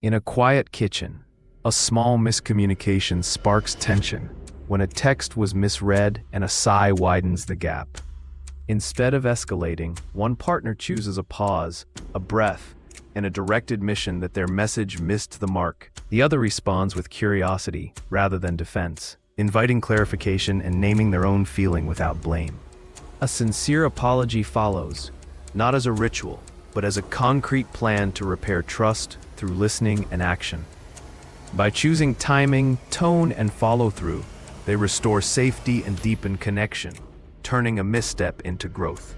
In a quiet kitchen, a small miscommunication sparks tension when a text was misread and a sigh widens the gap. Instead of escalating, one partner chooses a pause, a breath, and a direct admission that their message missed the mark. The other responds with curiosity rather than defense, inviting clarification and naming their own feeling without blame. A sincere apology follows, not as a ritual, but as a concrete plan to repair trust through listening and action. By choosing timing, tone, and follow-through, they restore safety and deepen connection, turning a misstep into growth.